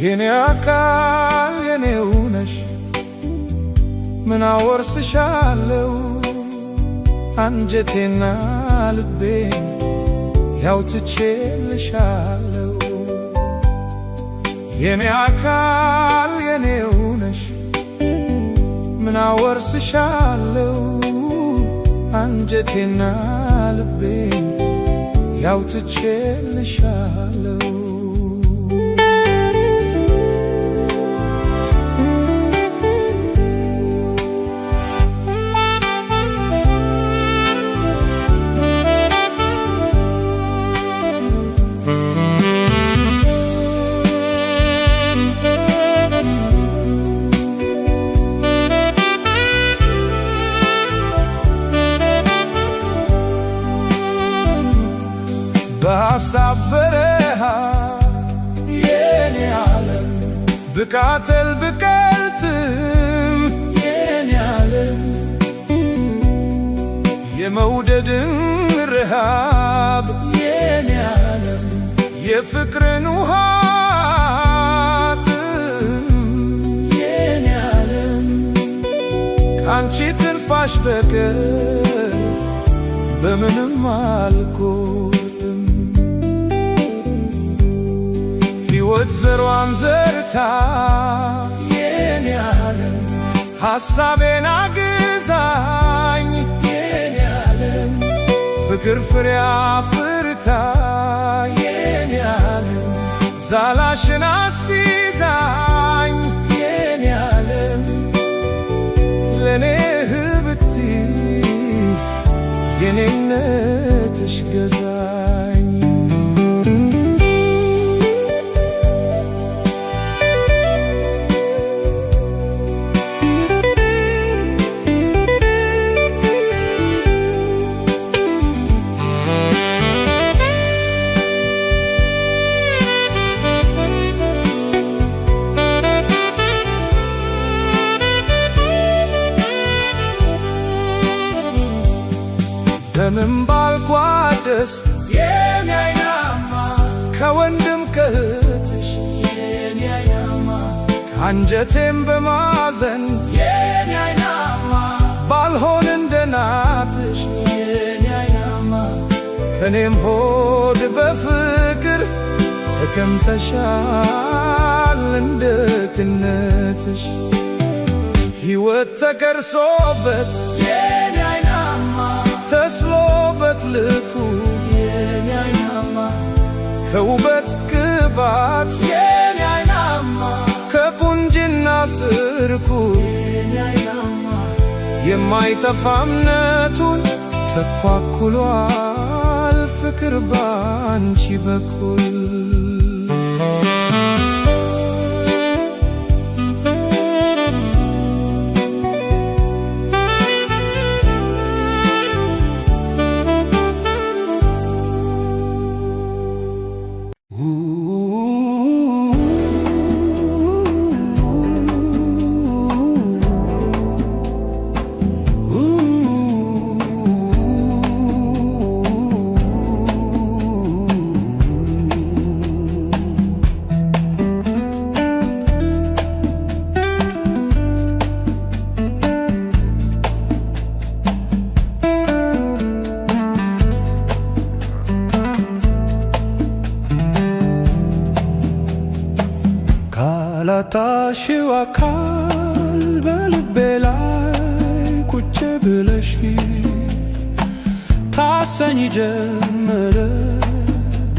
የኔ አካል የኔው ነሽ ምን አወርስሻለሁ አንጀቴና ልቤን ያው ትቼልሻለሁ የኔ አካል የኔው ነሽ ምን አወርስሻለሁ አንጀቴና ልቤን ያው ትቼልሻለሁ በሐሳብ በረሃ የኔ ዓለም ብቃተል ብቀልጥም የኔ ዓለም የመውደድን ረሃብ የኔ ዓለም የፍቅርን ውሃትም የኔ ዓለም ካንቺ ትንፋሽ በቀር በምንም አልቆርጥም ሕይወት ዘሯን ዘርታ የኔ ዓለም ሐሳቤን አግዛኝ የኔ ዓለም ፍቅር ፍሬ አፍርታ የኔ ዓለም ዛላሽን አስይዛኝ የኔ ዓለም ለኔ ህብቲ የኔነትሽ ገዛኝ በምን ባልቋደስ የኔ አይናማ ከወንድም ከእህትሽ የኔ አይናማ ከአንጀቴም በማዘን የኔ አይናማ ባልሆን እንደ ናትሽ የኔ አይናማ ከኔም ሆድ በፍቅር ተቀምጠሻል እንደ ክነትሽ ሕይወት ተቀርሶበት የኔ አይናማ ተስሎበት ልኩ የኔ አይናማ ከውበት ቅባት የኔ አይናማ ከቁንጅና ስርኩ የኔ አይናማ የማይጠፋ እምነቱን ተኳኩሏል ፍቅር ባንቺ በኩል ካላጣሽው አካል በልቤ ላይ ቁጭ ብለሽ ታሰኝ ጀመረ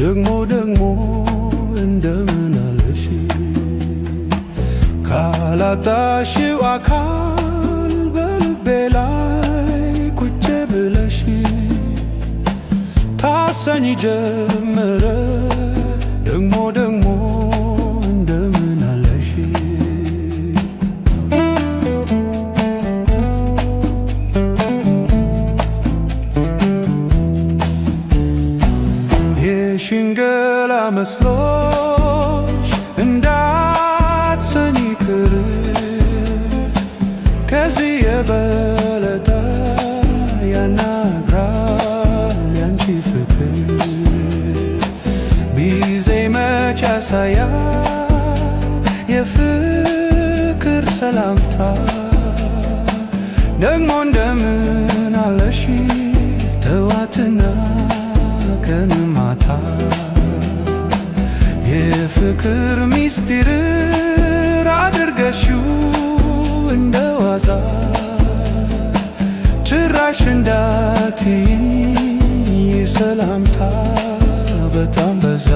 ደግሞ እንደምን አለሽ ካላጣሽው አካል በልቤ ላይ ቁጭ ብለሽ ታሰኝ ጀመረ ደግሞ እንደምን አለሽ መስሎሽ እንዳትሰኝ ቅር ከዚህ የበለጠ ያናግራል ያንቺ ፍቅር ቢዜ መች ያሳያል የፍቅር ሰላምታ ደግሞ እንደምን አለሽ ጠዋትና ቀን ማታ የፍቅር ሚስጥር አድርገሽው እንደ ዋዛ ጭራሽ እንዳትይኝ ሰላምታ በጣም በዛ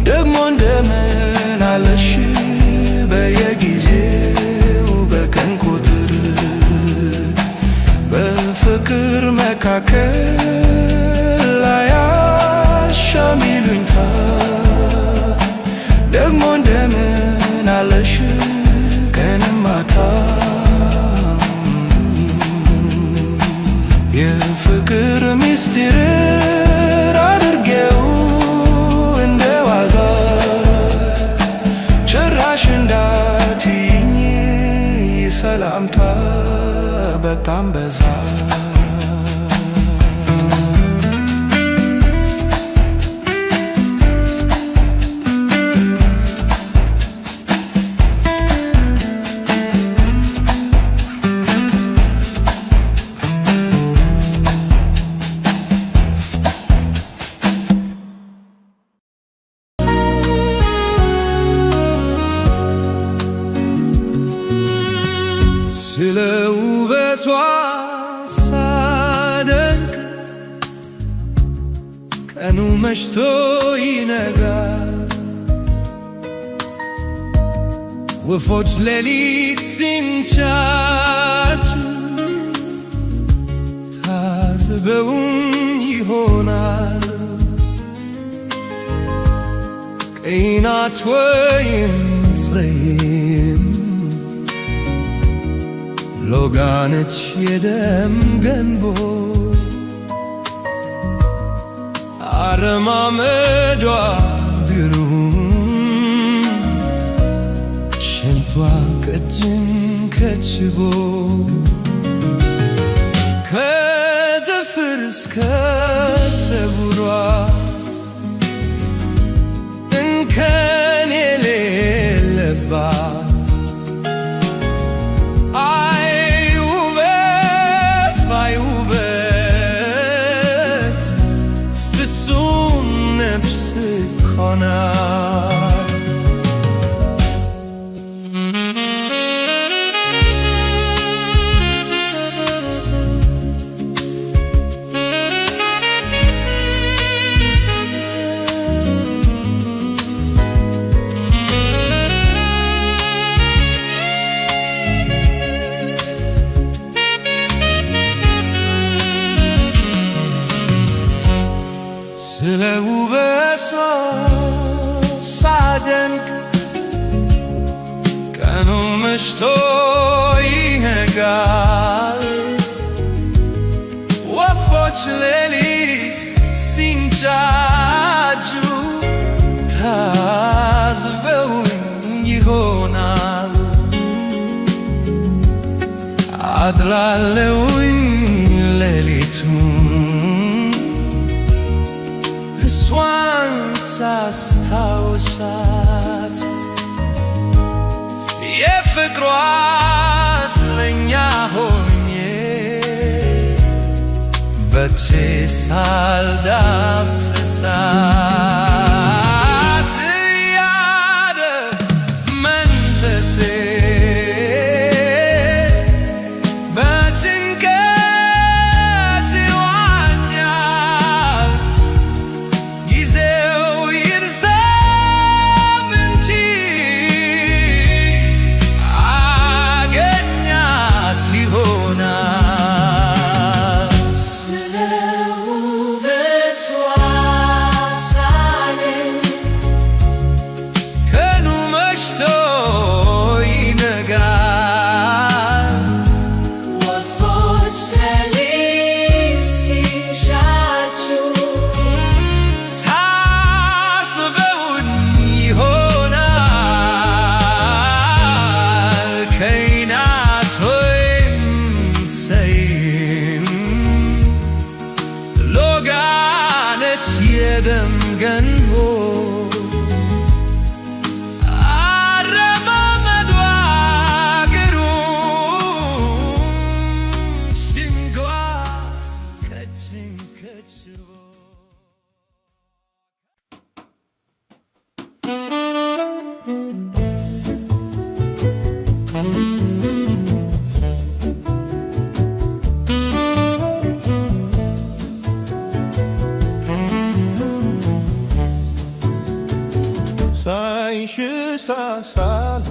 ደግሞ እንደምን አለሽ በየጊዜው በቀን ቁጥር በፍቅር መካከል አያሻም ይሉኝታ ደግሞ እንደምን አለሽ ቀንም ማታ የፍቅር ሚስጥር ሰላምታ በጣም በዛ ስለ ውበቷ ሳደንቅ ቀኑ መሽቶ ይነጋል ወፎች ሌሊት ሲንጫጩ ታዝበውኝ ይሆናል ቀይ ናት ወይም ፀይም ሎጋነች የደም ገንቦ አረማመዷ ግሩም ሽንቷ ቀጭን ከችቦ ከጥፍር እስከ ፀጉሯ እንከን የሌለባት ናት ስለ ውበቷ ሳደንቅ ቀኑ መሽቶ ይነጋል ወፎች ሌሊት ሲንጫጩ ታዝበውኝ ይሆናል አድራለሁኝ ሌሊቱን እሷን ሳስታውሳት ፍቅሯ ስለኛ ሆኜ በእጄ ሳልዳስሳት እያለ መንፈሴ በጭንቀት ይዋኛል። ጊዜው ይርዘም እንጂ አገኛት ይሆናል። ስለ ውበቷ ሳልን ቀኑ መሽቶ ይነጋል። ወፎች ሌሊት ሲንሻቹ ታስበውን ይሆናል ከይናት ወይም ሰይም ሎጋነች የደም ገንቦ አረማመዷ ግሩም ሽንጓ ከችን ከችቦ ሳይሽ ሳሳሉ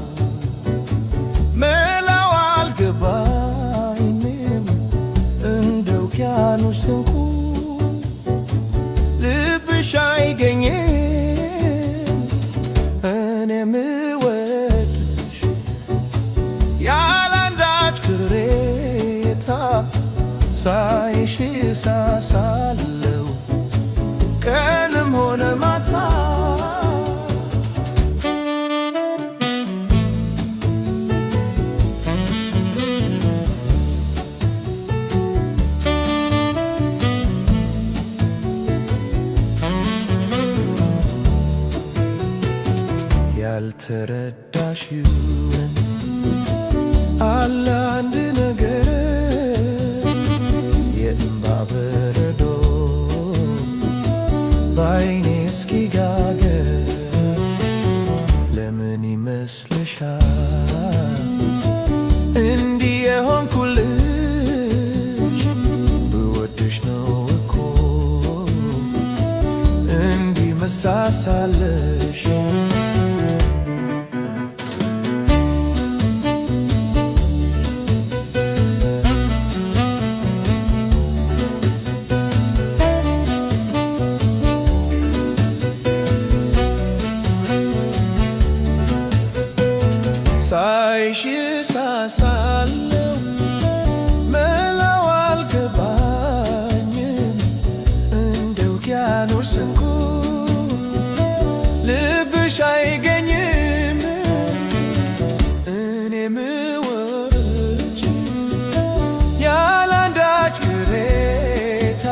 መላው አልገባኝም እንደ ውቅያኖስ እንቁ ልብሽ አይገኝም እኔ ምወድሽ ያላንዳች ቅሬታ ሳይሽ ሳሳለው ቀንም ሆነ ማታ ያልተረዳሽውን አለ አንድ ነገር የእንባ በረዶ በዓይኔ እስኪጋገር ለምን ይመስልሻል እንዲህ የሆንኩልሽ? ብወድሽ ነው እኮ እንዲህ መሳሳለሽ። ሳይሽ ሳሳለው መላው አልገባኝም እንደ ውቅያኖስ እንቁ ልብሽ አይገኝም እኔ ምወድሽ ያላንዳች ቅሬታ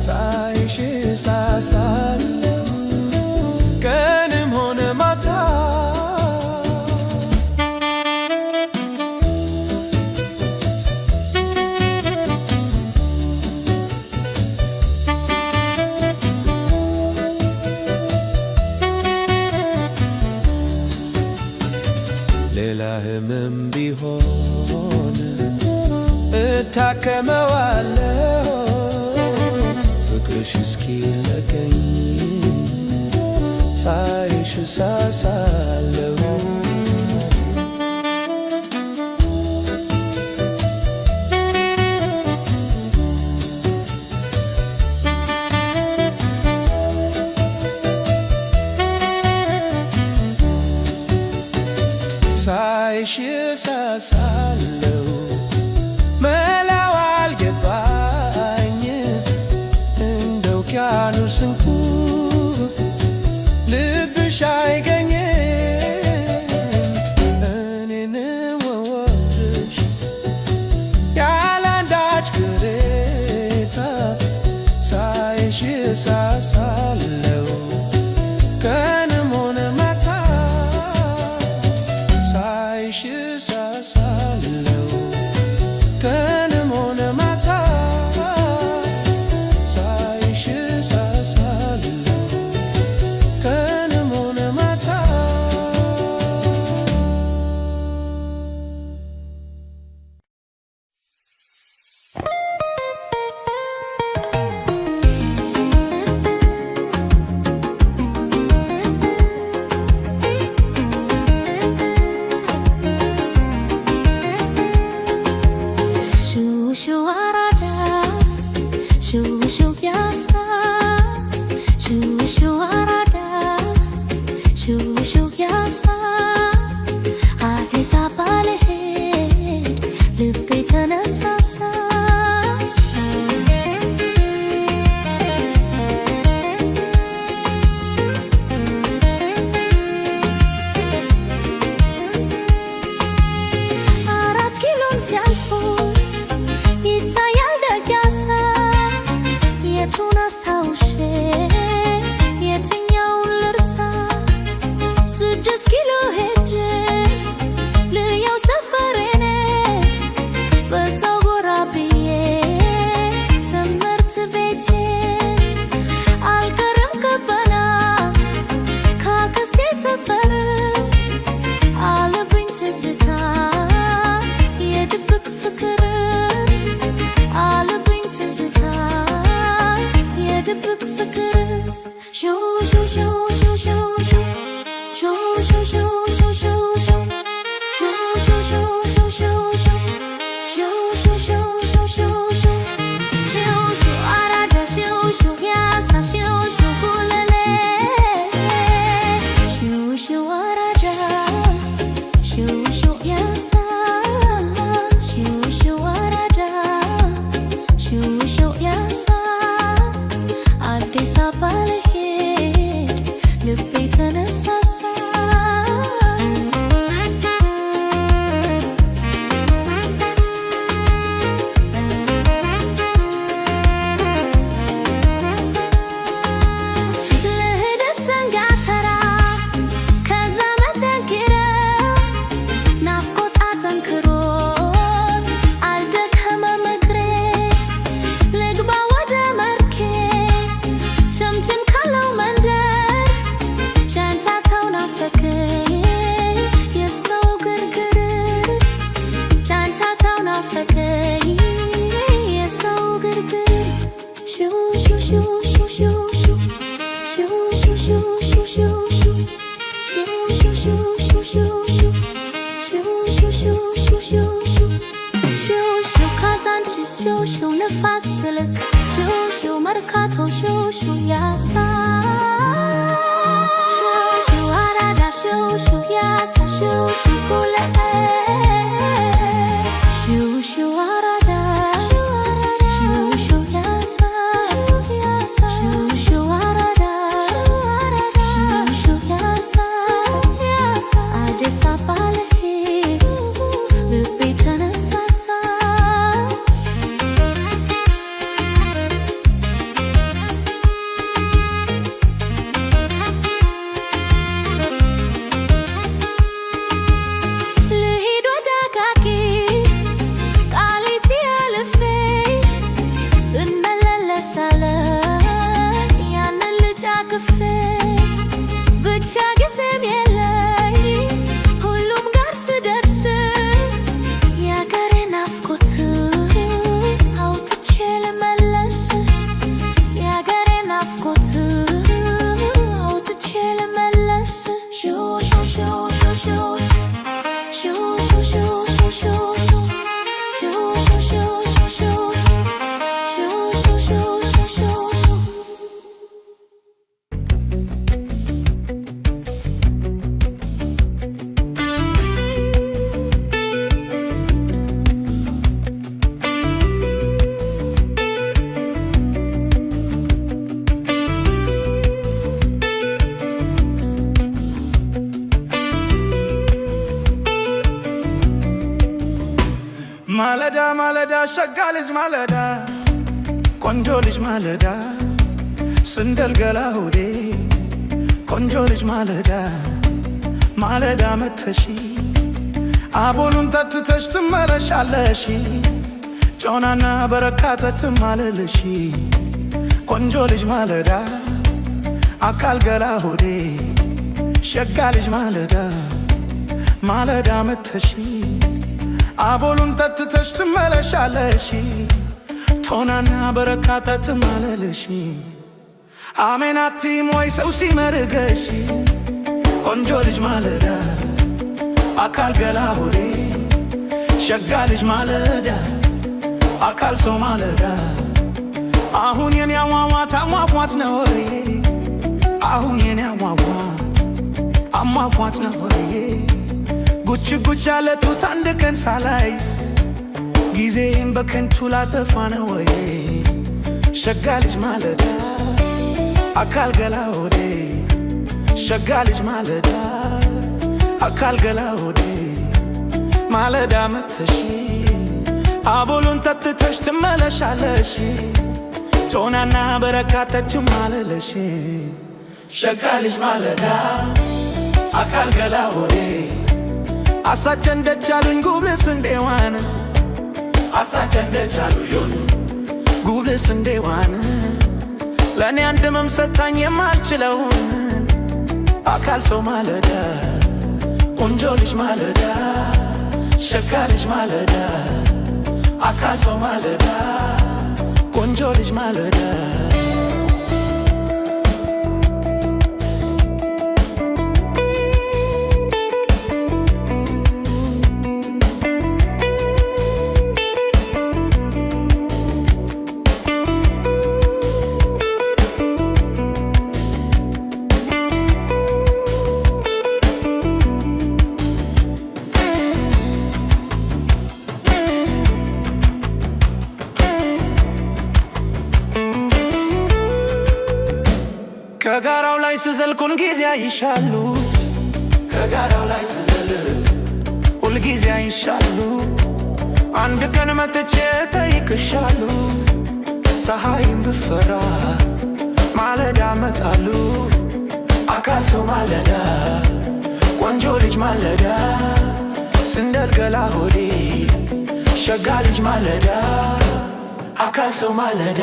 ሳይሽ ሳሳለው ቀንም ሆነ ማታ ሌላ ህመም ቢሆን እታከመዋለሁ ፍቅርሽ እስኪለቀኝ ሳይሽ ሳሳለሁ ሳይሽ ሳሳለው መላው አልገባኝም እንደ ውቅያኖስ እንቁ ልብሽ አይገኝም shoo arada, shoo yasa, shoo arada, shoo yasa. Addis Ababa ልሄድ ልቤ ተነሳሳ ማለዳ ማለዳ ሸጋ ልጅ ማለዳ ቆንጆ ልጅ ማለዳ ስንደልገላ ሆዴ ቆንጆ ልጅ ማለዳ ማለዳ መተሺ አቦሉን ተትተሽ ትመለሻለሽ ጮናና በረካተ ትማለልሽ ቆንጆ ልጅ ማለዳ አካል ገላ ሆዴ ሸጋ ልጅ ማለዳ ማለዳ መተሺ አቦሉን ተትተሽ ትመለሻለሽ ቶናና በረካታ ትማለልሽ አሜናቲ ሞይ ሰው ሲመርገሽ ቆንጆ ልጅ ማለዳ አካል ገላ ሆዴ ሸጋ ልጅ ማለዳ አካል ሰው ማለዳ አሁን የኔ አሟሟት አሟሟት ነው ወይ አሁን የኔ አሟሟት ነው ወይ ጉች ጉች ያለቱት አንድ ቀን ሳላይ ጊዜን በከንቱ ላጠፋ ነው ወይ ሸጋ ልጅ ማለዳ አካል ገላ ሆዴ ሸጋ ልጅ ማለዳ አካል ገላ ሆዴ ማለዳ መተሽ አቦሉን ጠጥተሽ ትመለሻለሽ ቶናና በረካተች ማለለሽ ሸጋ ልጅ ማለዳ አካል ገላ ሆዴ አሳቸንደቻሉኝ ጉብልስ እንደዋን አሳቸንደቻሉኝ ጉብልስ እንደዋን ለኔ አንድ መምሰታኝ የማልችለውን አካል ሰው ማለዳ ቆንጆ ልጅ ማለዳ ሸጋ ልጅ ማለዳ አካል ሰው ማለዳ ቆንጆ ልጅ ማለዳ ከጋራው ላይ ስዘልኩን ጊዜ አይሻሉ ከጋራው ላይ ስዘል ሁል ጊዜ አይሻሉ አንድ ቀን መጥቼ ጠይቅሻሉ ፀሐይም ብፈራ ማለዳ መጣሉ አካል ሰው ማለዳ ቆንጆ ልጅ ማለዳ ስንደል ገላ ሆዴ ሸጋ ልጅ ማለዳ አካል ሰው ማለዳ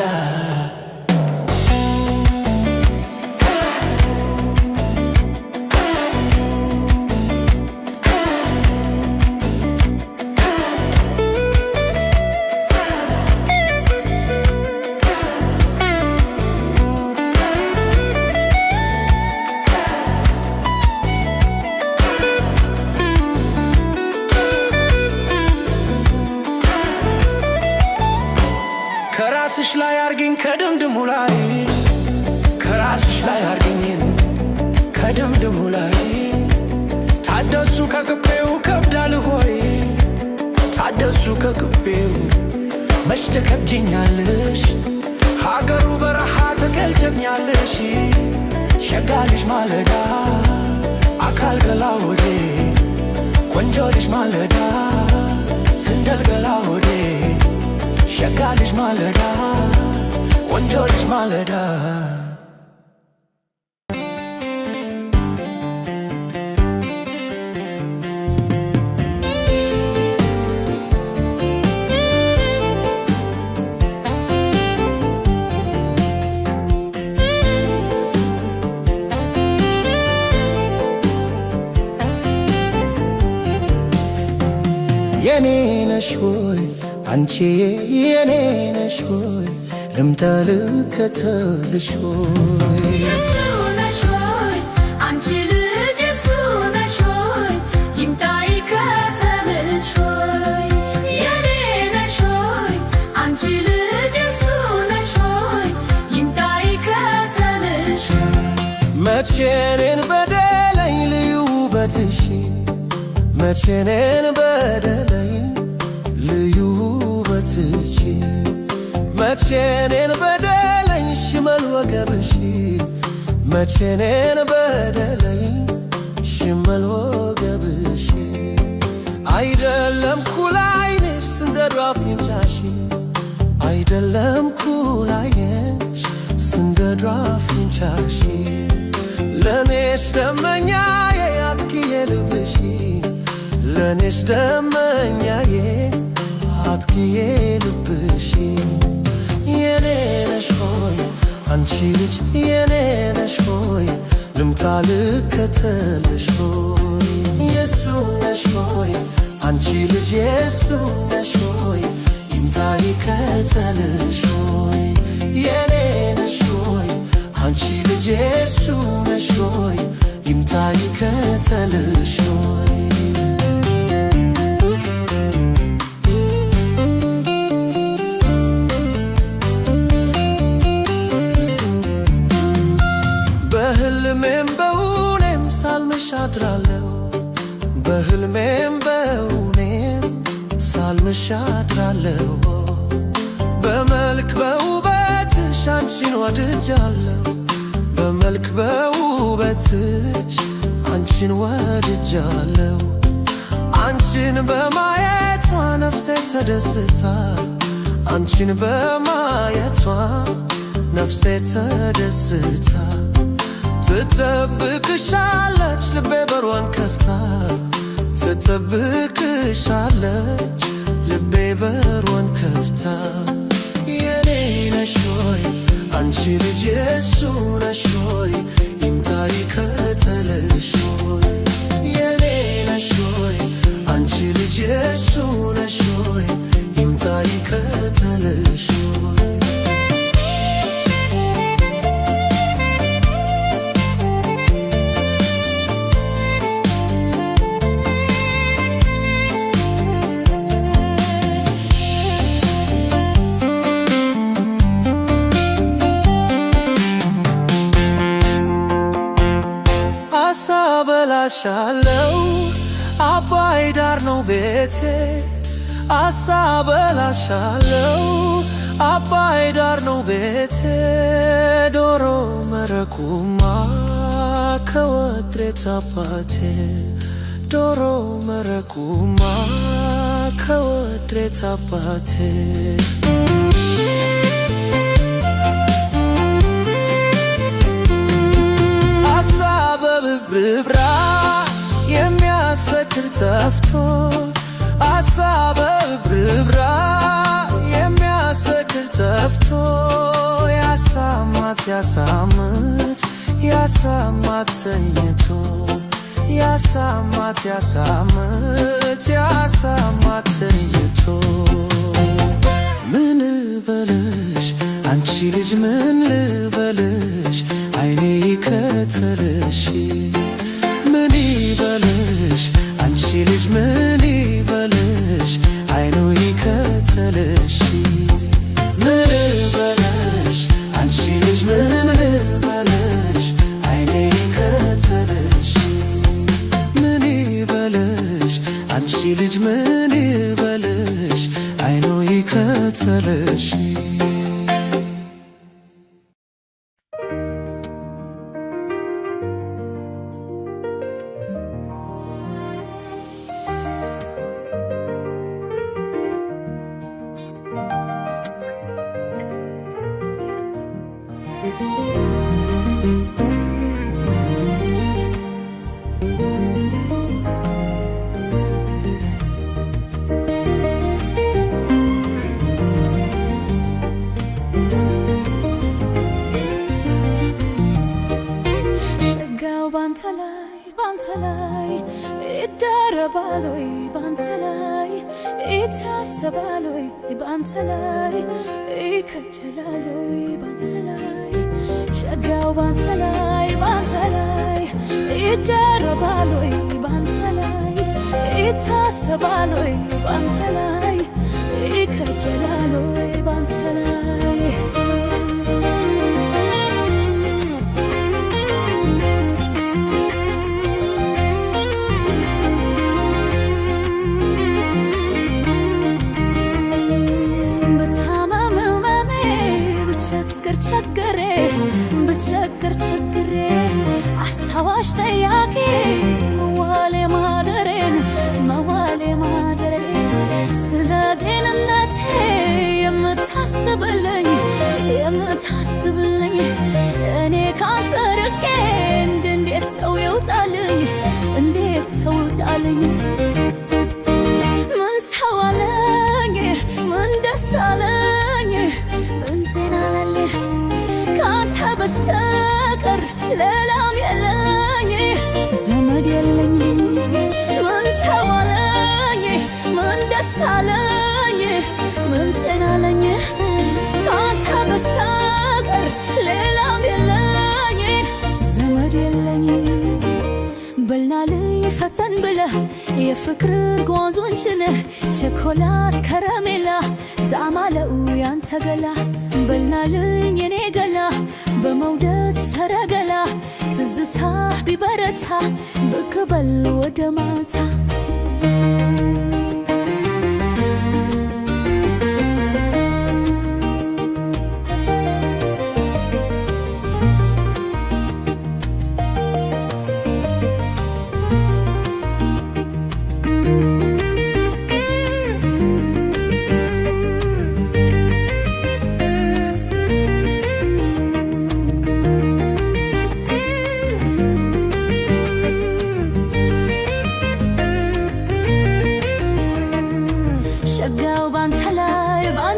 ከራስሽ ላይ አርግኝ ከደምድሙ ላይ ከራስሽ ላይ አርግኝ ከደምድሙ ላይ ታደሱ ከቅቤው ከብዳል ሆይ ታደሱ ከቅቤው መች ተከብጅኛለሽ ሀገሩ በረሃ ተገልጨኛለሽ ሸጋ ልጅ ማለዳ አካል ገላ ሆዴ ቆንጆ ልጅ ማለዳ ስንደል ገላ ሆዴ ሸጋ ልጅ ማለዳ ቆንጆ ልጅ ማለዳ የኔ ነሽ ሆይ አንቺ የኔ ነሽ ሆይ ልምጣ ልከተልሽ ሆይ የሱ ነሽ ሆይ አንቺ ልጅ የሱ ነሽ ሆይ ይምጣ ይከተልሽ ሆይ የኔ ነሽ ሆይ አንቺ ልጅ የሱ ነሽ ሆይ ይምጣ ይከተልሽ መቼ እኔን በደለኝ ልዩ ውበትሽ መቼ እኔን በደለኝ ልዩ ውበትሽ መቼ እኔን በደለኝ ሽመል ወገብሽ መቼ እኔን በደለኝ ሽመል ወገብሽ አይደለም ኩላይነሽ ስንደዶ አፍንጫሽ አይደለም ኩላይነሽ ስንደዶ አፍንጫሽ ለኔስ ደመኛዬ አትክዬ ልብሽ ለኔስ ደመኛዬ አትክዬ ልብሽ የኔ ነሽ ሆይ አንቺ ልጅ የኔ ነሽ ሆይ ልምጣ ልከተልሽ ሆይ የሱ ነሽ ሆይ አንቺ ልጅ የሱ ነሽ ሆይ ይምጣ ይከተልሽ ሆይ የኔ ነሽ ሆይ አንቺ ልጅ የሱ ነሽ ሆይ ይምጣ ይከተልሽ ሆይ በጎንሽ አድራለሁ በመልክ በውበትሽ አንቺን ወድጃለሁ በመልክ በውበትሽ አንቺን ወድጃለሁ አንቺን በማየቷ ነፍሴ ተደስታ አንቺን በማየቷ ነፍሴ ተደስታ ትጠብቅሻለች ልቤ በሯን ከፍታ ትጠብቅሻለች ልቤ በሯን ከፍታ የኔ ነሽ ሆይ አንቺ ልጅ የሱ ነሽ ሆይ ይምጣ ይከተልሽ ሆይ የኔ ነሽ ሆይ አንቺ ልጅ የሱ ነሽ ሆይ ይምጣ ይከተልሽ ሆይ አሳበላሻለው አባይ ዳር ነው ቤቴ አሳበላሻለው አባይ ዳር ነው ቤቴ ዶሮ መረቁማ ከወድሬት አባቴ ዶሮ መረቁማ ከወድሬት አባቴ ብብራ የሚያሰክር ተፍቶ አሳበብ ብብራ የሚያሰክር ተፍቶ ያሳማት ያሳምት ያሳማት ተኝቶ ያሳማት ያሳምት ያሳማት ተኝቶ ምን ልበልሽ አንቺ ልጅ ምን ልበልሽ አይኔ ይከተልሽ ምን ይበልሽ አንቺ ልጅ ምን ይበልሽ አይኑ ይከተልሽ ምን ልበልሽ አንቺ ልጅ ምን ልበልሽ አይኔ ይከተልሽ ምን ይበልሽ አንቺ ልጅ ምን ይበልሽ አይኑ ይከተልሽ ይደረባሎይ ባንተላይ ይታሰባሎይ ባንተላይ ይከጀላሎይ ባንተላይ ሸጋው ባንተላይ ባንተላይ ይደረባሎይ ባንተላይ ይታሰባሎይ ባንተላይ ይከጀላሎይ ባንተላይ ቸገሬ ብቸገር ቸግሬ አስታዋሽ ጠያቂ መዋሌ ማደሬን ስለ ጤንነቴ የምታስብልኝ እኔ ካንተ ርቄ እንዴት ሰው ይውጣልኝ ምን ሰው አለኝ ምን ደስታ አለኝ ምን ጤና አለኝ ካንተ በስተቀር ሌላም የለኝ ዘመድ የለኝ ምን ሰው አለኝ ምን ደስታ አለኝ ምን ጤና አለኝ ካንተ በስተቀር ሌላም የለኝ ዘመድ የለኝ በልናልኝ ፈተን ብለህ የፍቅር ጓዞንችን ቸኮላት ከረሜላ ጣማለው ያንተ ገላ በልናልኝ የኔ ገላ በመውደድ ሰረገላ ትዝታ ቢበረታ ብቅ በል ወደ ማታ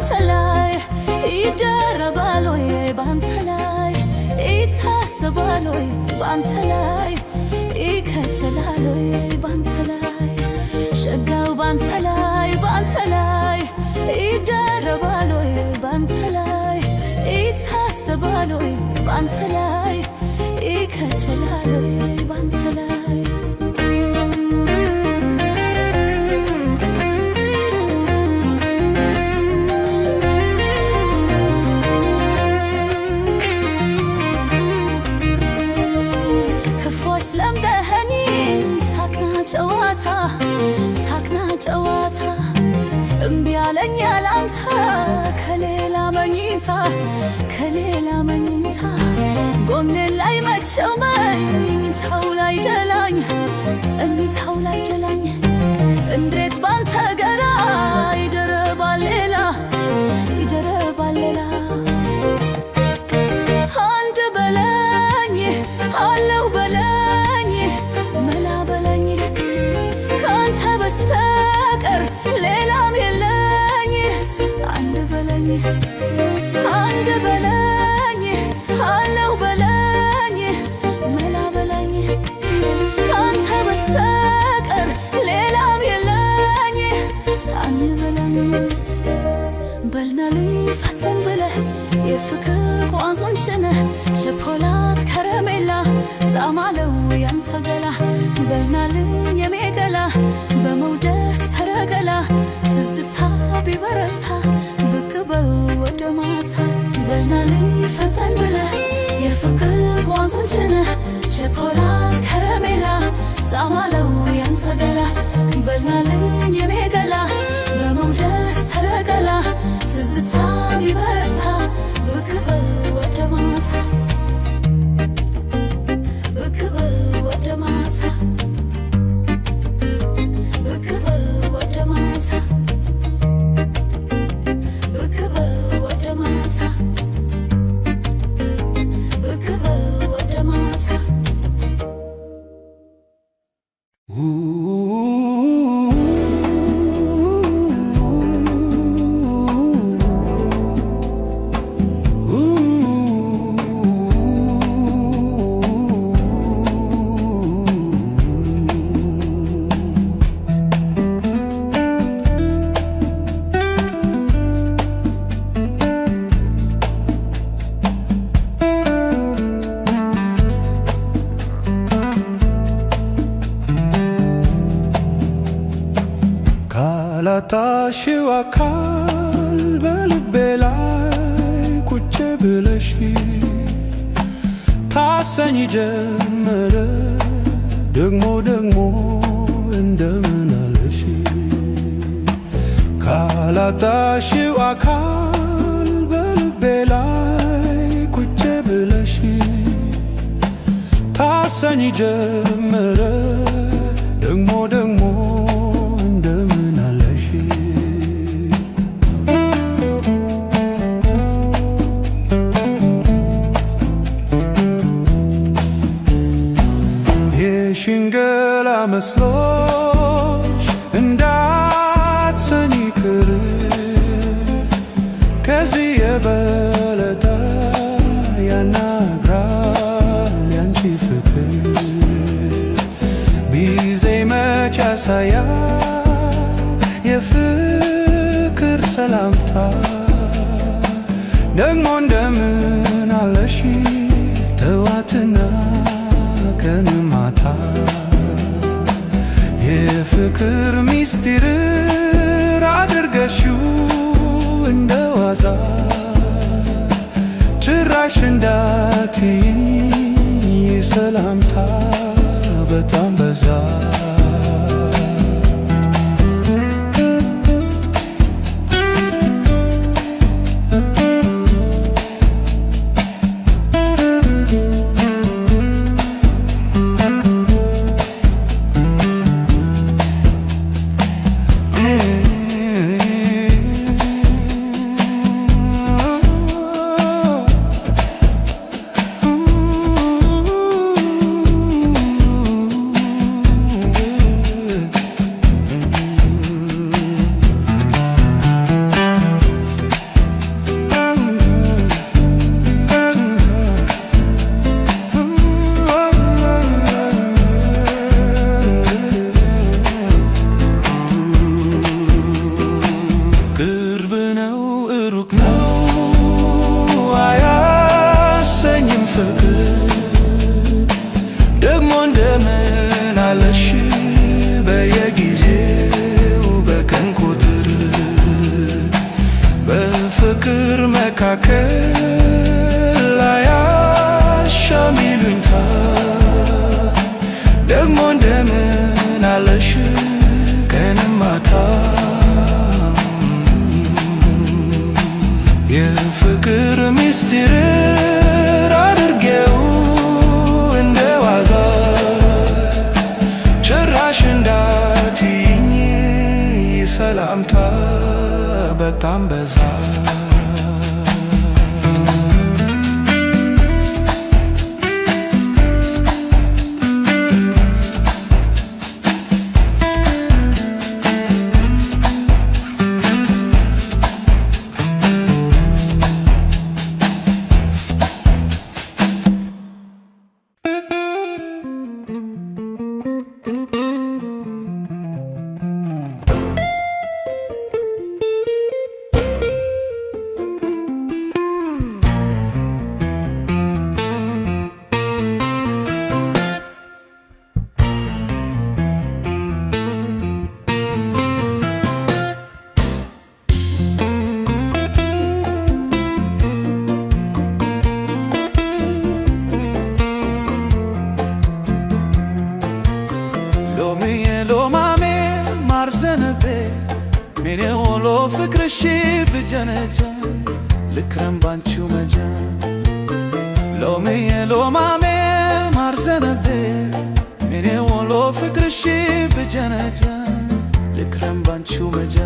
ባንተ ላይ ይደረባል ወይ ባንተ ላይ ይታሰባል ወይ ባንተ ላይ ይከጀላል ወይ ባንተ ላይ ሸጋው ባንተ ላይ ይደረባል ወይ ባንተ ላይ ይታሰባል ወይ ባንተ ላይ ይከጀላል ወይ ባንተ ላይ ሳክና ጨዋታ እምቢ አለኝ ላንተ ከሌላ መኝታ ጎኔ ላይ መቸመኝ እኝታው ላይ ጀላኝ እንዴት ባንተ ገራ ይደረባል ሌላ አንድ በለኝ አለው በለኝ መላ በለኝ ካንተ በስተቀር ሌላም የለኝ አንድ በለኝ አለው በለኝ መላ በለኝ ካንተ በስተቀር ሌላም የለኝ አንድ በለኝ በልና ልፈተን ብለህ የፍቅር ቋንቋን ጭነህ ቸኮላት ከረሜላ ጣዕም አለው ያንተ ገላ በልና የኔ ገላ በመውደድ ሰረገላ ትዝታ ቢበረታ ብቅ በል ወደ ማታ በልና ልፈተን ብለህ የፍቅር ቋንቋን ጭነህ ቸኮላት ከረሜላ ጣዕም አለው ያንተ ገላ በልና የኔ ገላ በመውደድ ሰረገላ ትዝታ ቢበረታ ብቅ በል ወደ ማታ ብቅ በል ወደ ማታ ብቅ በል ወደ ማታ ብቅ በል ወደ ማታ ብቅ በል ወደ ማታ ካላጣሽው አካል በልቤ ላይ ቁጭ ብለሽ ታሰኝ ጀመረ ደግሞ እንደምን አለሽ ካላጣሽው አካል በልቤ ላይ ቁጭ ብለሽ ታሰኝ ጀመረ ደግሞ እንደምን አለሽ የሽንገላ መስሎሽ እንዳትሰኝ ቅር ከዚህ የበለጠ ያናግራል ያንቺ ፍቅር ቢዜ መች ያሳያል የፍቅር ሰላምታ ደግሞ እንደምን አለሽ ተዋትና ቀን ማታ የፍቅር ሚስጢር አድርገሽው እንደዋዛ ጭራሽ እንዳትይኝ ሰላምታ በጣም በዛ መስተካከል አያሻም ይሉኝታ ደግሞ እንደምን አለሽ ቀንም ማታ የፍቅር ሚስጥር አድርጌው እንደ ዋዛ ጭራሽ እንዳትይኝ ሰላምታ በጣም በዛ Mene olo ፍቅርሽ ብጀነጀ ልክረም ባንቺው መጀ ሎሚዬ ሎማሜ ማርዘነቤ Mene olo ፍቅርሽ ብጀነጀ ልክረም ባንቺው መጀ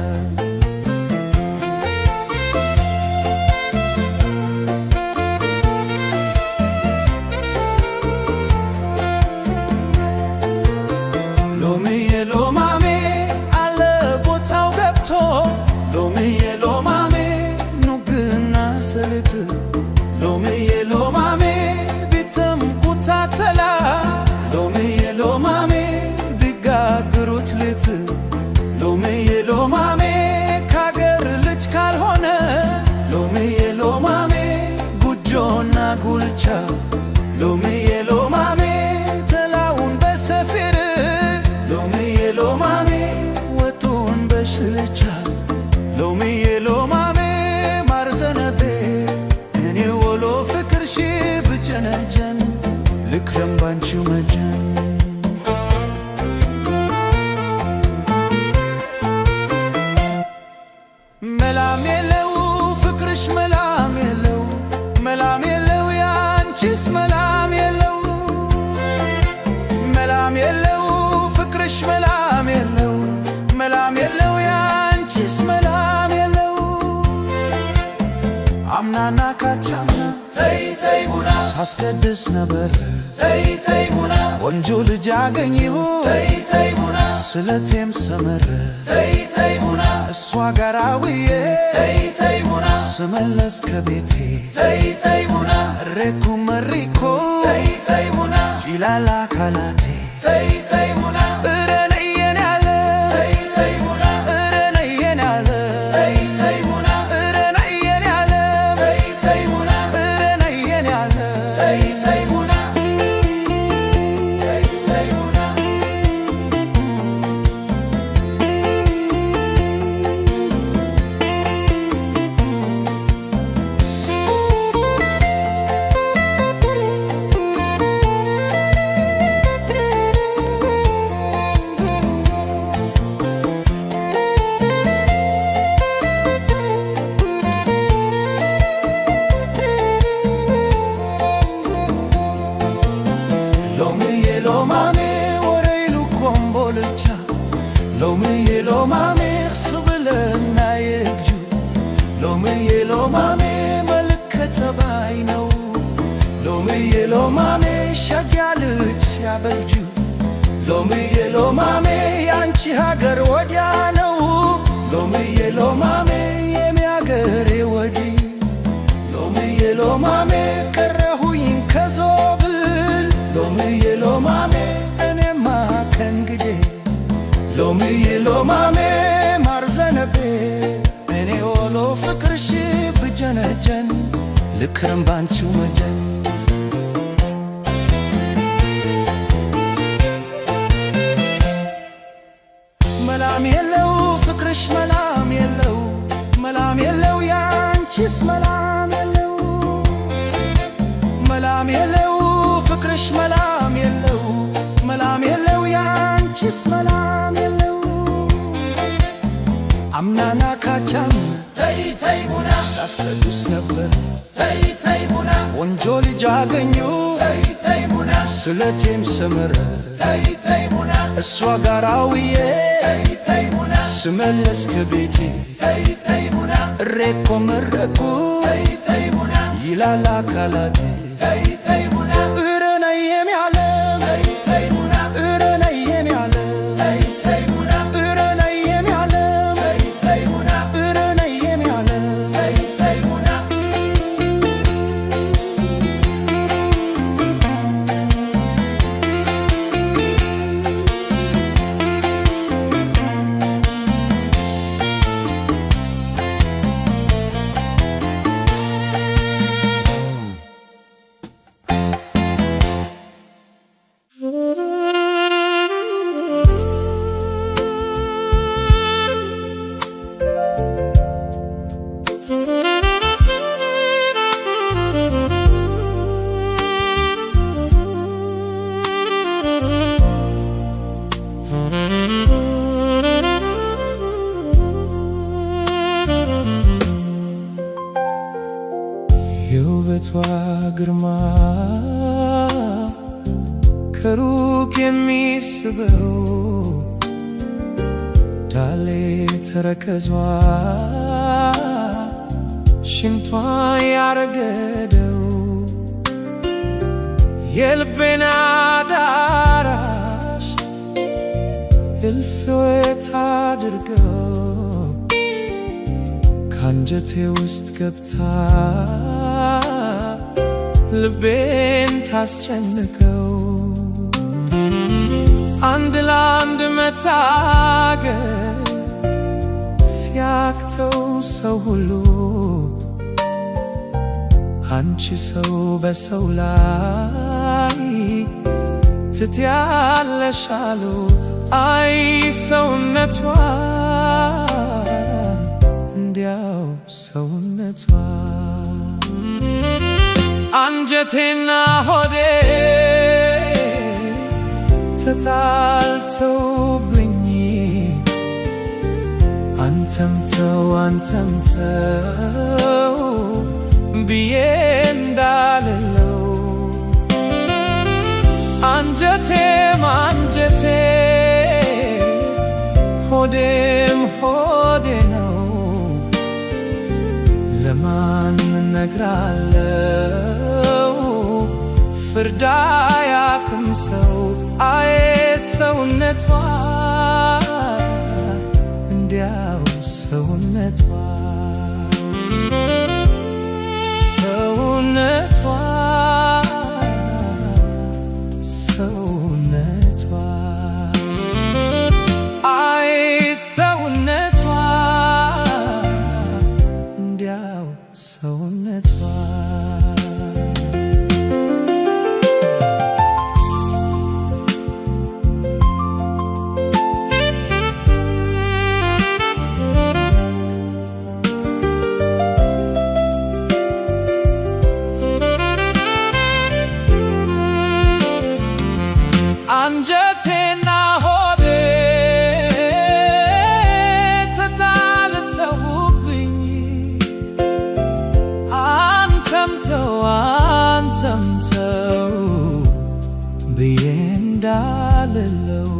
ሎሚዬ ሎማሜ ሎሚዬ ሎማሜ ኑግና ሰልት ሎሚዬ ሎማሜ ቢተም ኩታተላ ሎሚዬ ሎማሜ ቢጋግሩት ልት ሎሚዬ ሎማሜ ካገር ልጅ ካልሆነ ሎሚዬ ሎማሜ ጉጆና ጉልቻ ሎሚዬ ሎማሜ ተላውን በሰፊር ሎሚዬ ሎማሜ ወጡን በሽልቻ ሎሚዬ ሎማሜ ማርዘነቤ እኔ ወሎ ፍቅርሽ ብጀነጀን ልክረም ባንቺው መጀን መላም የለው ፍቅርሽ መላም የለው መላም የለው ያንቺስ መላም የለው መላም የለው ፍቅርሽ መላም የለው መላም የለው ያንቺስ መላም የለው አምናና ካቻምና ተይ ተይ ቡና ሳስቀድስ ነበር ተይ ተይ ቡና ወንጆ ልጅ አገኘሁ ተይ ተይ ቡና ስለቴም ሰመረ ተይ ተይ ቡና እሷ ጋር ውዬ ተይ ተይ ቡና ስመለስ ከቤቴ ተይ ተይ ቡና እሬኩ መሪኮ ተይ ተይ ቡና ጂላላ ካላቴ ተይ ተይ ቡና እረነየን ያለ ተይ ተይ ቡና እረነየን ያለ ተይ ተይ ቡና እረነየን ያለ ተይ ተይ ቡና እረነየን ያለ ተይ ተይ ቡና ተይ ተይ ቡና ሎሚዬ ሎማሜ ወረይሉ ኮምቦልቻ ሎሚዬ ሎማሜ ስብልና የግጁ ሎሚዬ ሎማሜ መልከተ ባይ ነው ሎሚዬ ሎማሜ ሸጋ ልጅ ሲያበጁ ሎሚዬ ሎማሜ ያንቺ ሀገር ወዲያ ነው ሎሚዬ ሎማሜ የሚያገሬ ወዲህ ሎሚዬ ሎማሜ ቀረሁኝ ከዞብል ሎሚዬ ሎማሜ እኔማ ከንግዴ ሎሚዬ ሎማሜ ማርዘነቤ እኔ ወሎ ፍቅርሽ ብጀነጀን ልክረም ባንቺው መጀን መላም የለው ፍቅርሽ መላም የለው መላም የለው ያንቺስ መላም መላም የለው ፍቅርሽ መላም የለው መላም የለው ያንቺስ መላም የለው አምናና ካቻም ተይ ተይ ቡና ሳስቀዱስ ነበር ተይ ተይ ቡና ወንጆ ልጅ አገኙ ተይ ተይ ቡና ስለቴም ሰመረ ተይ ተይ ቡና እሷ ጋር አውዬ ተይ ተይ ቡና ስመለስ ከቤቴ ተይ ተይ ቡና እሬኮ መረቁ ተይ ተይ ቡና ይላል አካላቴ ተይ ተይ ቡና እረነየም ያለ ተይ ተይ ቡና እረነየም ያለ ተይ ተይ ቡና እረነየም ያለ ተይ ተይ ቡና እረነየም ያለ ተይ ተይ ቡና የውበቷ ግርማ ከሩቅ የሚስበው ዳሌ ተረከዟ ሽንቷ ያረገደው የልቤን አዳራሽ እልፍት አድርገው ካንጀቴ ውስጥ ገብታ ልቤን ታስጨንቀው አንድ ለአንድ መታገል ሲያቅተው ሰው ሁሉ አንቺ ሰው በሰው ላይ ትትያለሽ አሉ አይ ሰውነቷ እንዲያው ሰውነቷ አንጀቴና ሆዴ ተጣልተውብኝ አንተም ተው ብዬ እንዳልለው አንጀቴም አንጀቴ ሆዴም ሆዴ ነው ለማን ነግራለው ፍርድ አያውቅም ሰው አይ ሰውነቷ እንዲያው ሰውነቷ ሰውነቷ ሰውነቷ አይ ሰውነቷ እንዲያው ሰውነቷ አንጀቴና ሆዴ ተጣልተውብኝ አንተም ተው ብዬ እንዳልለው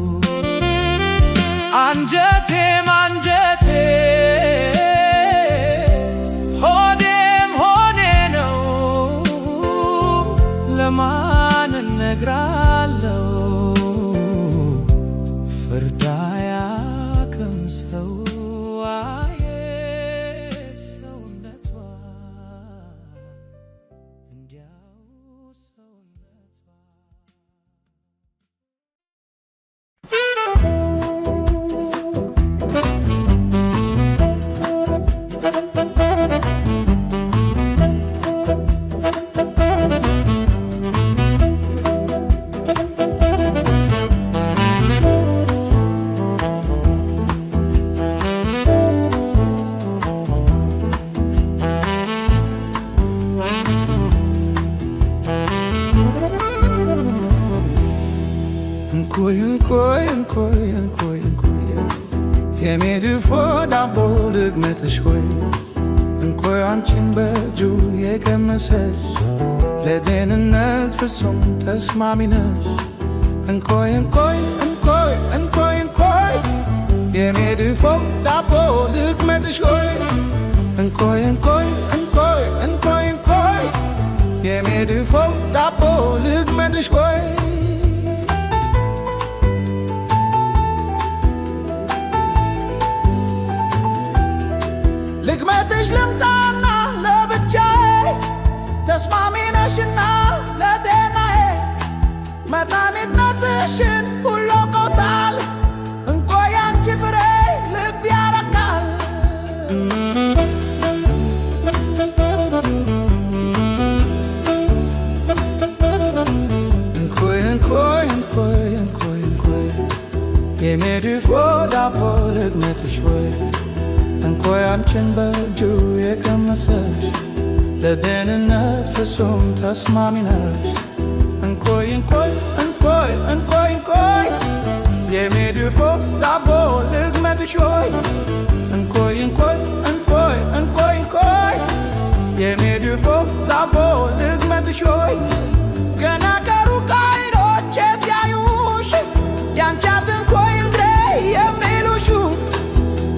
አንጀቴም አንጀቴ ሆዴም ሆዴ ነው ለማን እነግራለው ፍርድ አያውቅም ሰው አየ ሰውነቷ እንዲያው ሰውነቷ የሜድፎ ዳቦ ልግመትሽ ሆይ እንኮይ አንቺን በእጁ የቀመሰሽ ለጤንነት ፍጹም ተስማሚ ነሽ እንኮይ እንኮይ እንኮይ እንኮይ እንኮይ የሜድፎ ዳቦ ልግመትሽ ሆይ እንኮይ እንኮይ እንኮይ እንኮይ እንኮይ የሜድፎ ዳቦ ልግመትሽ ሆይ ልግመትሽ ልምጣና ለብቻዬ ተስማሚ ነሽና ለጤናዬ መድኃኒትነትሽን ሁሉ አውቆታል እንኮይ አንቺ ፍሬ ልብ ያረካል እንኮይ እንኮይ እንኮይ እንኮይ እንኮይ የሜድፎ ዳቦ ልግመትሽ ሆይ እንኮይ አንቺን በእጁ የቀመሰሽ ለጤንነት ፍጹም ተስማሚ ነሽ እንኮይ እንኮይ እንኮይ እንኮይ እንኮይ የሜድፎ ዳቦ ልግመትሽ ሆይ እንኮይ እንኮይ እንኮይ እንኮይ እንኮይ የሜድፎ ዳቦ ልግመትሽ ሆይ ገና ከሩቅ ዓይኖቼ ሲያዩሽ ያንቻት እንኮይ እንግሬ የሚሉሽ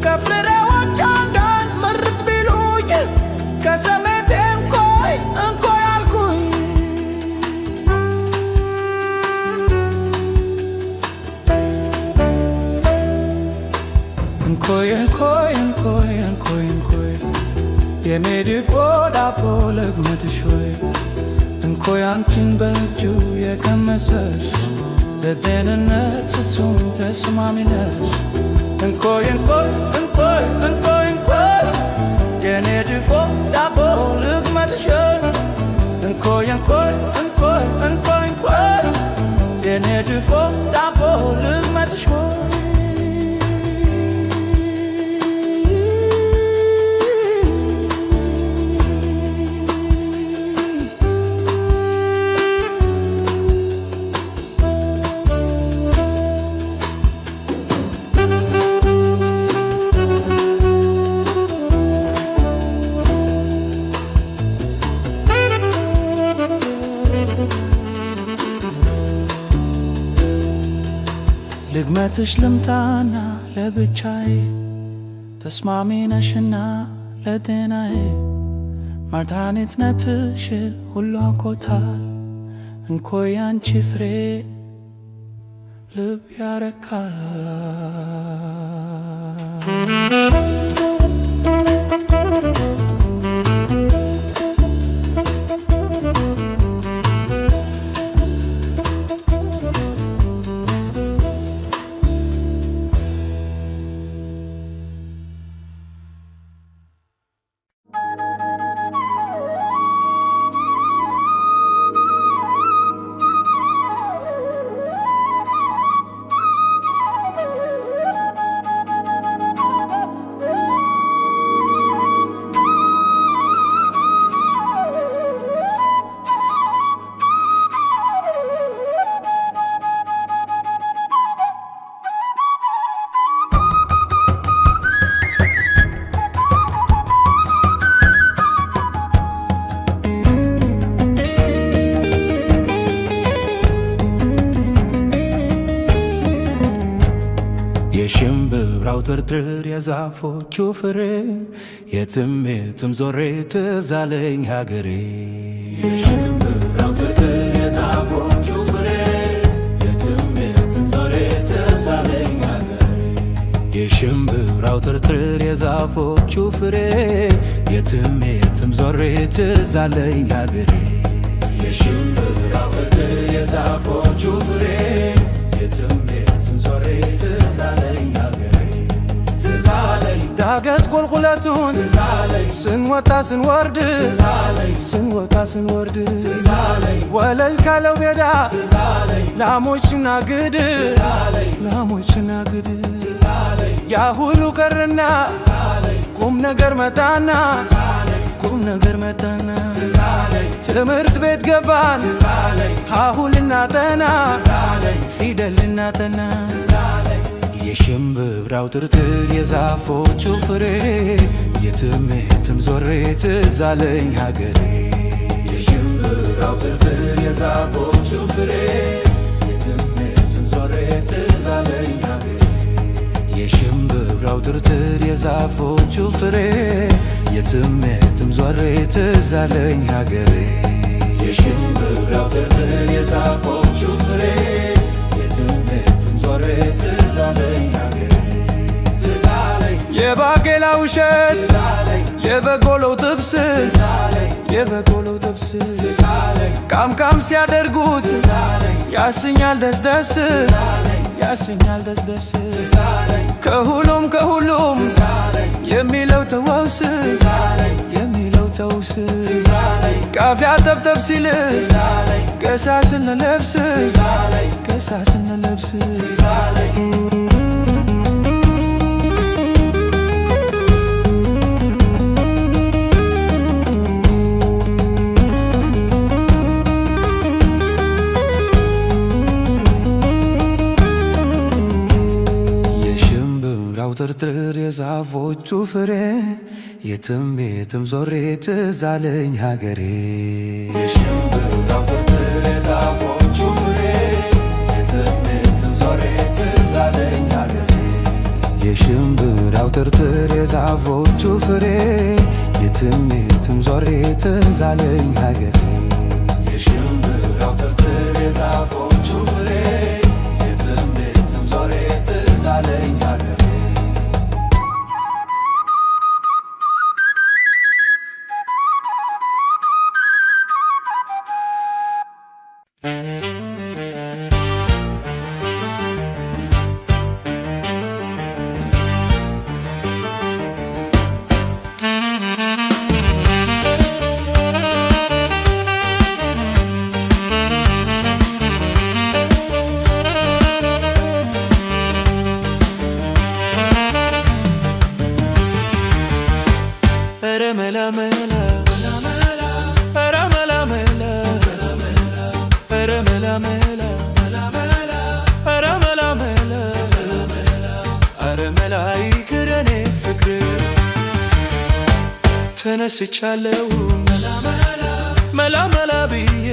ከፍሬዎች አንዳንድ ምርት ቢሉኝ ከሰሜቴ እንኮይ እንኮይ አልኩኝ እንኮይ እንኮይ እንኮይ እንኮይ እንኮይ የሜድፎ ዳቦ ልግመትሽ ሆይ እንኮይ አንቺን በእጁ የቀመሰሽ ለጤንነት ፍጹም ተስማሚ ነሽ እንኮይ እንኮይ እንኮይ እንኮይ እንኮይ የሜድፎ ዳቦ ልግመትሽ ሆይ እንኮይ እንኮይ እንኮይ እንኮይ እንኮይ የሜድፎ ዳቦ ልግመትሽ ሆይ ልግመትሽ ልምጣና ለብቻዬ ተስማሚ ነሽና ለጤናዬ መድኃኒትነትሽን ሁሉ አውቆታል እንኮይ አንቺ ፍሬ ልብ ያረካል የሽምብራው ትርትር የዛፎቹ ፍሬ የትም የትም ዞሬ ትዝ አለኝ ሀገሬ የሽምብራው ትርትር የዛፎቹ ፍሬ የትም የትም ዞሬ ትዝ አለኝ ሀገሬ የሽምብራው ትርትር የዛፎቹ ፍሬ የትም የትም ዞሬ ትዝ አለኝ ሀገሬ የሽምብራው ትርትር የዛፎቹ ፍሬ የትም የትም ዞሬ ትዝ አለኝ ሀገሬ ትዝ አለኝ ዳገት ቁልቁለቱን ትዝ አለኝ ስንወጣ ስንወርድ ትዝ አለኝ ስንወጣ ስንወርድ ትዝ አለኝ ወለል ካለው ሜዳ ትዝ አለኝ ላሞች ሲናግድ ትዝ አለኝ ላሞች ሲናግድ ትዝ አለኝ ያ ሁሉ ቀረና ትዝ አለኝ ቁም ነገር መጣና ትዝ አለኝ ቁም ነገር መጣና ትዝ አለኝ ትምህርት ቤት ገባን ትዝ አለኝ ሀሁ ልናጠና ትዝ አለኝ ፊደል ልናጠና ትዝ አለኝ የሽምብራው ትርትር የዛፎቹ ፍሬ የትም የትም ዞሬ ትዝ አለኝ ሀገሬ የሽምብራው ትርትር የዛፎቹ ፍሬ የትም የትም ዞሬ ትዝ አለኝ ሀገሬ የሽምብራው ትርትር የዛፎቹ ፍሬ የትም የትም ዞሬ ትዝ አለኝ ሀገሬ የሽምብራው ትርትር የዛፎቹ ፍሬ የትም የትም ዞሬ ትዝ አለኝ ሀገሬ ትዝ አለኝ የባቄላ ውሸት ትዝ አለኝ የበቆሎው ጥብስ ትዝ አለኝ የበቆሎው ጥብስ ትዝ አለኝ ቃምቃም ሲያደርጉት ትዝ አለኝ ያሰኛል ደስደስ ትዝ አለኝ ያሰኛል ደስደስ ትዝ አለኝ ከሁሉም ትዝ አለኝ የሚለው ተወውስ ትዝ አለኝ የሚለው ተውስ ትዝ አለኝ ካፊያ ተብተብ ሲል ትዝ አለኝ ገሳ ስንለብስ ትዝ አለኝ ገሳ ስንለብስ ትዝ አለኝ ትርትር የዛፎቹ ፍሬ የትም የትም ዞሬ ትዝ አለኝ ሀገሬ የሽምብራው ትርትር የዛፎቹ ፍሬ የትም የትም ዞሬ ትዝ አለኝ ሀገሬ የሽምብራው ትርትር የዛፎቹ ፍሬ የትም የትም ዞሬ ትዝ አለኝ ሀገሬ የሽምብራው ትርትር የዛፎቹ ፍሬ የትም የትም ዞሬ ትዝ አለኝ ሀገሬ ተነስቻለሁ መላ መላ ብዬ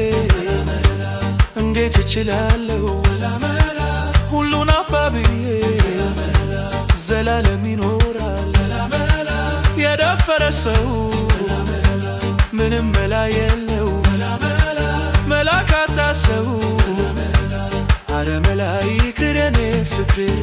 እንዴት እችላለሁ ሁሉን አባብዬ ዘላለም ይኖራል የደፈረ ሰው ምንም መላ የለው መላ ካጣ ሰው አረ መላ ይቅር የኔ ፍቅር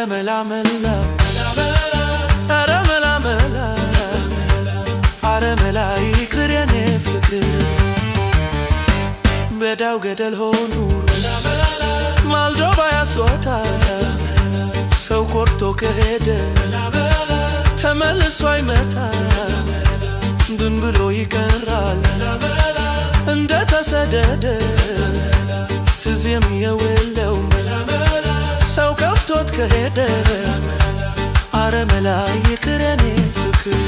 መላ መላ አረ መላ መላ አረ መላ ይቅር የኔ ፍቅር በዳው ገደል ሆኑ ማልዶ ባያስወጣ ሰው ቆርጦ ከሄደ ተመልሶ አይመጣ ድን ብሎ ይቀራል እንደ ተሰደደ ትዝ የሚየውለው ሰው ከፍቶት ከሄደ አረ መላ ይቅር የኔ ፍቅር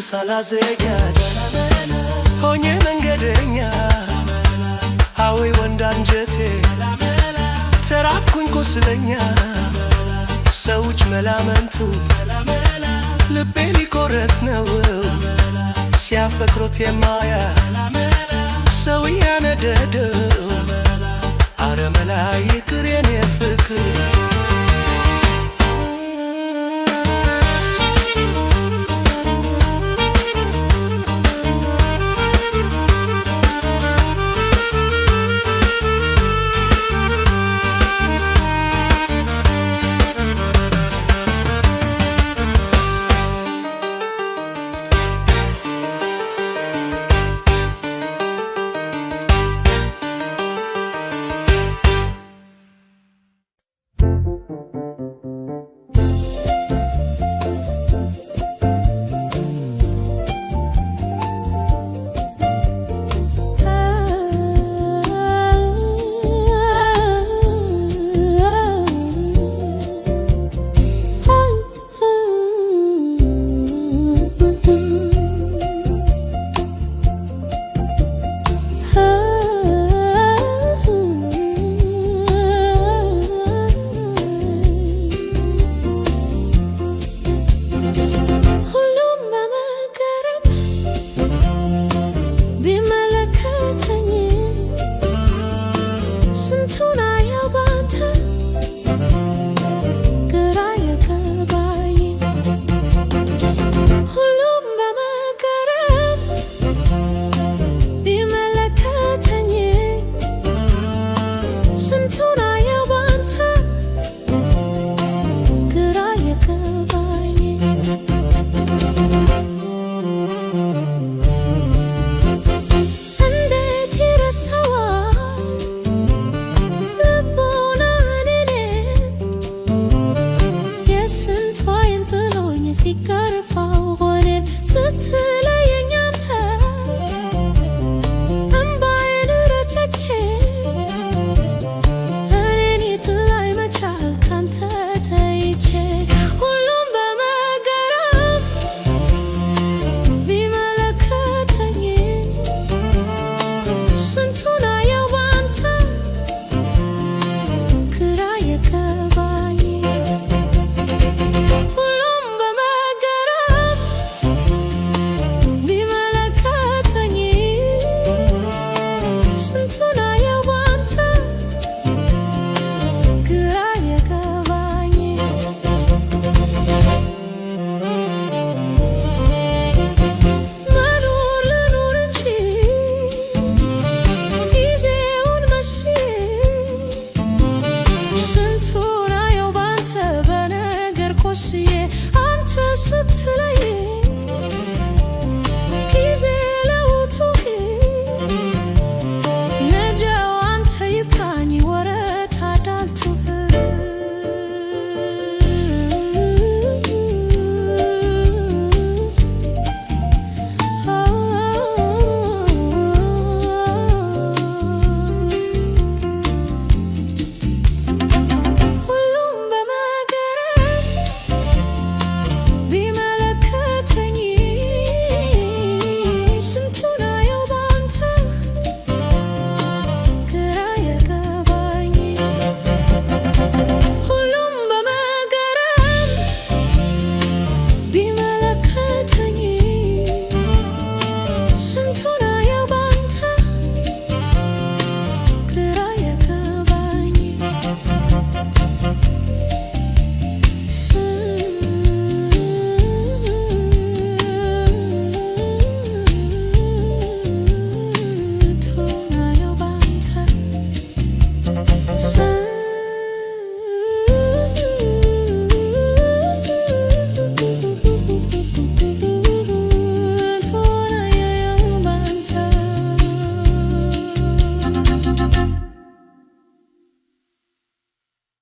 ሳላዘጋጅ ሆኜ መንገደኛ አዌ ወንድ አንጀቴ ተራብኩኝ ቁስለኛ ሰዎች መላመንቱ ልቤ ሊቆረጥ ነው ሲያፈቅሩት የማያ ሰው ያነደደው አረመላ ይቅር የኔ ፍቅር